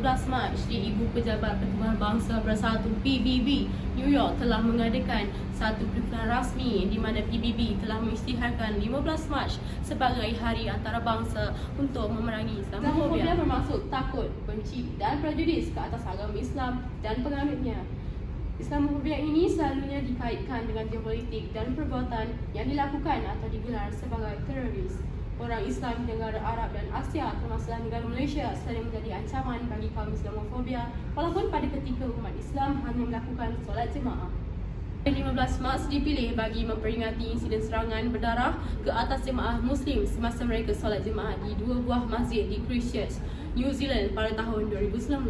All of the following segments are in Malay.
15 Mac di Ibu Pejabat Pertubuhan Bangsa Bersatu PBB, New York telah mengadakan satu perkhidmatan rasmi di mana PBB telah mengisytiharkan 15 Mac sebagai Hari Antarabangsa untuk memerangi Islamofobia bermaksud takut, benci dan prejudis ke atas agama Islam dan penganutnya. Islamofobia ini selalunya dikaitkan dengan geopolitik dan perbuatan yang dilakukan atau digelar sebagai teroris. Orang Islam di negara Arab dan Asia termasuk negara Malaysia sering menjadi ancaman bagi kaum Islamofobia walaupun pada ketika umat Islam hanya melakukan solat jemaah. 15 Mac dipilih bagi memperingati insiden serangan berdarah ke atas jemaah Muslim semasa mereka solat jemaah di dua buah masjid di Christchurch, New Zealand pada tahun 2019.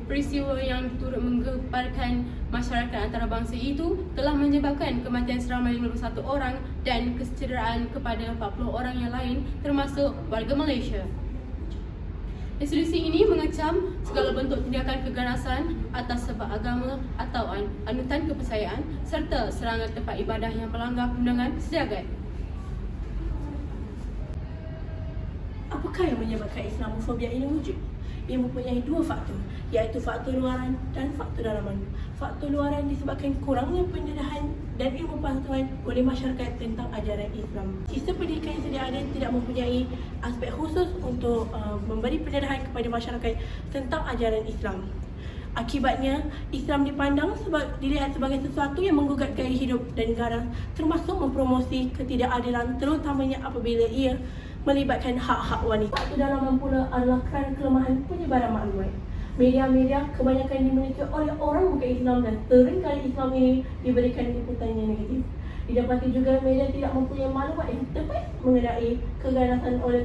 Peristiwa yang turut menggemparkan masyarakat antarabangsa itu telah menyebabkan kematian seramai 51 orang dan kecederaan kepada 40 orang yang lain termasuk warga Malaysia. Resolusi ini mengecam segala bentuk tindakan keganasan atas sebab agama atau anutan kepercayaan serta serangan tempat ibadah yang melanggar perundangan sejagat. Apakah yang menyebabkan Islamofobia ini wujud? Ia mempunyai dua faktor, iaitu faktor luaran dan faktor dalaman. Faktor luaran disebabkan kurangnya pendedahan dan ilmu pengetahuan oleh masyarakat tentang ajaran Islam. Sistem pendidikan yang sedia ada tidak mempunyai aspek khusus untuk memberi pendedahan kepada masyarakat tentang ajaran Islam. Akibatnya, Islam dilihat sebagai sesuatu yang menggugat gaya hidup dan negara, termasuk mempromosi ketidakadilan terutamanya apabila ia melibatkan hak-hak wanita. Faktor dalaman pula adalah kerana kelemahan penyebaran maklumat. Media-media kebanyakan dimiliki oleh orang bukan Islam dan seringkali Islam ini diberikan liputan yang negatif. Didapati juga media tidak mempunyai maklumat yang tepat mengenai keganasan oleh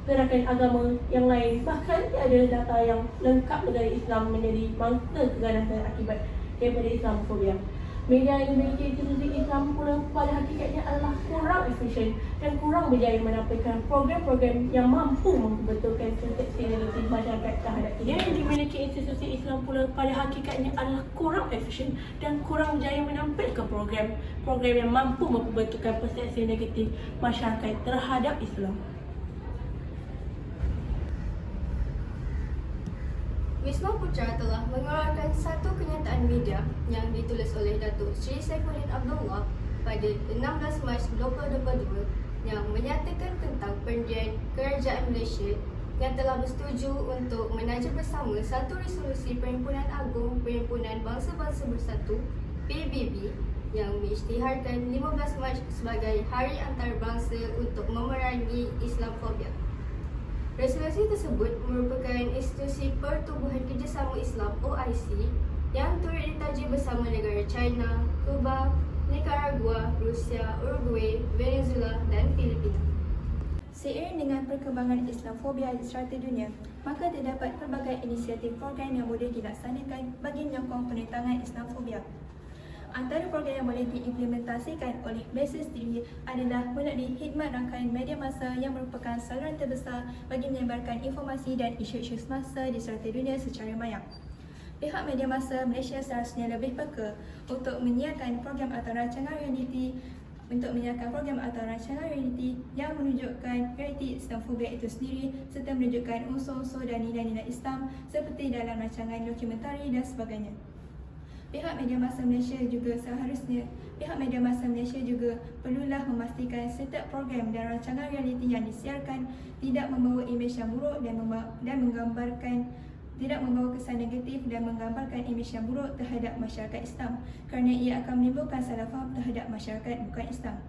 gerakan agama yang lain. Bahkan tiada data yang lengkap negara Islam menjadi mangsa keganasan akibat daripada Islamofobia. Media yang memiliki institusi Islam pula pada hakikatnya adalah kurang efisien dan kurang berjaya menampilkan program-program yang mampu membetulkan persepsi negatif masyarakat terhadap Media yang dimiliki institusi Islam pula pada hakikatnya adalah kurang efisien dan kurang berjaya menampilkan program yang mampu membetulkan persepsi negatif masyarakat terhadap Islam. Wisma Putra telah mengeluarkan satu kenyataan media yang ditulis oleh Datuk Seri Saifuddin Abdullah pada 16 Mac 2022 yang menyatakan tentang pendirian Kerajaan Malaysia yang telah bersetuju untuk menaja bersama satu resolusi Perhimpunan Agung Perhimpunan Bangsa-Bangsa Bersatu PBB yang mengisytiharkan 15 Mac sebagai Hari Antarabangsa untuk memerangi Islamofobia. Resolusi tersebut merupakan institusi Pertubuhan Kerjasama Islam OIC yang turut ditaja bersama negara China, Cuba, Nicaragua, Rusia, Uruguay, Venezuela dan Filipina. Seiring dengan perkembangan Islamofobia di serata dunia, maka terdapat pelbagai inisiatif program yang boleh dilaksanakan bagi menyokong penentangan Islamofobia. Antara program yang boleh diimplementasikan oleh Malaysia sendiri adalah melalui khidmat rangkaian media massa yang merupakan saluran terbesar bagi menyebarkan informasi dan isu-isu semasa di serata dunia secara maya. Pihak media massa Malaysia seharusnya lebih peka untuk menyiarkan program atau rancangan realiti yang menunjukkan realiti Islamofobia itu sendiri serta menunjukkan unsur-unsur dan nilai-nilai Islam seperti dalam rancangan dokumentari dan sebagainya. Pihak media massa Malaysia juga perlulah memastikan setiap program dan rancangan realiti yang disiarkan tidak membawa imej yang buruk tidak membawa kesan negatif dan menggambarkan imej yang buruk terhadap masyarakat Islam kerana ia akan menimbulkan salah faham terhadap masyarakat bukan Islam.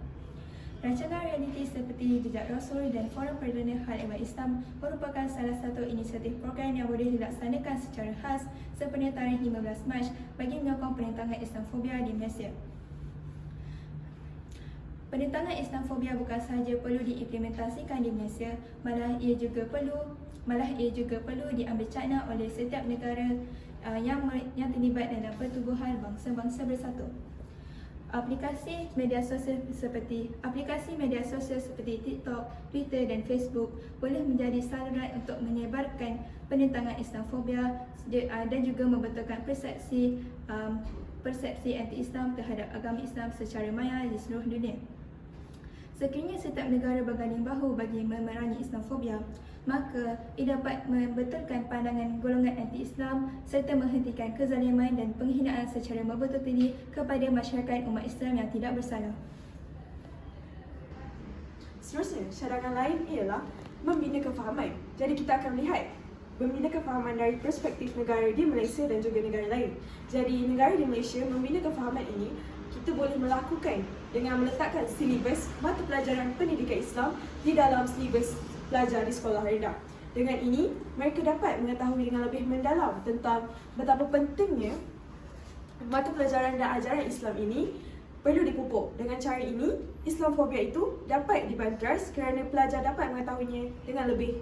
Rancangan realiti seperti Jejak Rasul dan Forum Perdana Hal Ehwal Islam merupakan salah satu inisiatif program yang boleh dilaksanakan secara khas sepenuhnya tarikh 15 Mac bagi menyokong penentangan Islamofobia di Malaysia. Penentangan Islamofobia bukan sahaja perlu diimplementasikan di Malaysia, malah ia juga perlu diambil cakna oleh setiap negara yang terlibat dalam Pertubuhan Bangsa-Bangsa Bersatu. Aplikasi media sosial seperti TikTok, Twitter dan Facebook boleh menjadi saluran untuk menyebarkan penentangan Islamofobia dan juga membetulkan persepsi anti-Islam terhadap agama Islam secara maya di seluruh dunia. Sekiranya setiap negara berganding bahu bagi memerangi Islamofobia, maka ia dapat membetulkan pandangan golongan anti-Islam serta menghentikan kezaliman dan penghinaan secara membetul-betuli kepada masyarakat umat Islam yang tidak bersalah. Seterusnya, cadangan lain ialah membina kefahaman. Jadi kita akan melihat membina kefahaman dari perspektif negara di Malaysia dan juga negara lain. Jadi negara di Malaysia membina kefahaman ini kita boleh melakukan dengan meletakkan silibus mata pelajaran pendidikan Islam di dalam silibus pelajar di sekolah rendah. Dengan ini, mereka dapat mengetahui dengan lebih mendalam tentang betapa pentingnya mata pelajaran dan ajaran Islam ini perlu dipupuk. Dengan cara ini, Islamofobia itu dapat dibantras kerana pelajar dapat mengetahuinya dengan lebih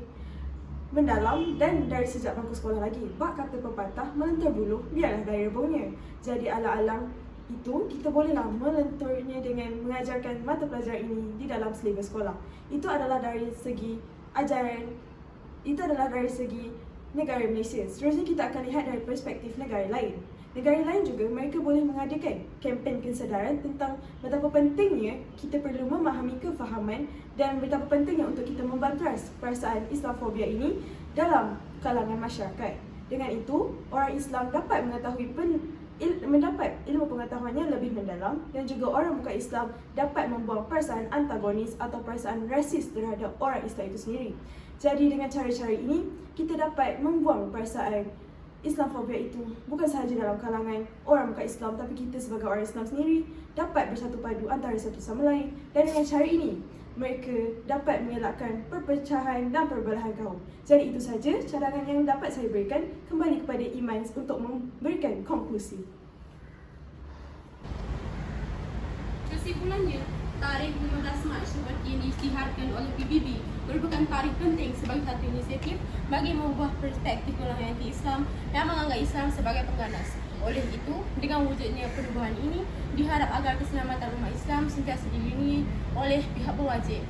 mendalam dan dari sejak bangku sekolah lagi. Bak kata pepatah, melentur bulu, biarlah daya rebungnya. Jadi alang-alang itu, kita bolehlah melenturnya dengan mengajarkan mata pelajaran ini di dalam silibus sekolah. Itu adalah dari segi ajaran, itu adalah dari segi negara Malaysia. Seterusnya kita akan lihat dari perspektif negara lain. Negara lain juga mereka boleh mengadakan kempen kesedaran tentang betapa pentingnya kita perlu memahami kefahaman dan betapa pentingnya untuk kita membantras perasaan Islamofobia ini dalam kalangan masyarakat. Dengan itu, orang Islam dapat mendapat ilmu pengetahuannya lebih mendalam dan juga orang bukan Islam dapat membuang perasaan antagonis atau perasaan rasis terhadap orang Islam itu sendiri. Jadi dengan cara-cara ini, kita dapat membuang perasaan Islamofobia itu bukan sahaja dalam kalangan orang bukan Islam, tapi kita sebagai orang Islam sendiri dapat bersatu padu antara satu sama lain. Dan dengan cara ini, mereka dapat mengelakkan perpecahan dan perbelahan kaum. Jadi itu saja cadangan yang dapat saya berikan. Kembali kepada Iman untuk memberikan konklusi. Kesimpulannya, tarikh 15 Mac seperti yang diisytiharkan oleh PBB merupakan tarikh penting sebagai satu inisiatif bagi mengubah perspektif golongan anti-Islam yang menganggap Islam sebagai pengganas. Oleh itu, dengan wujudnya perubahan ini, diharap agar keselamatan umat Islam sentiasa dilindungi oleh pihak berwajib.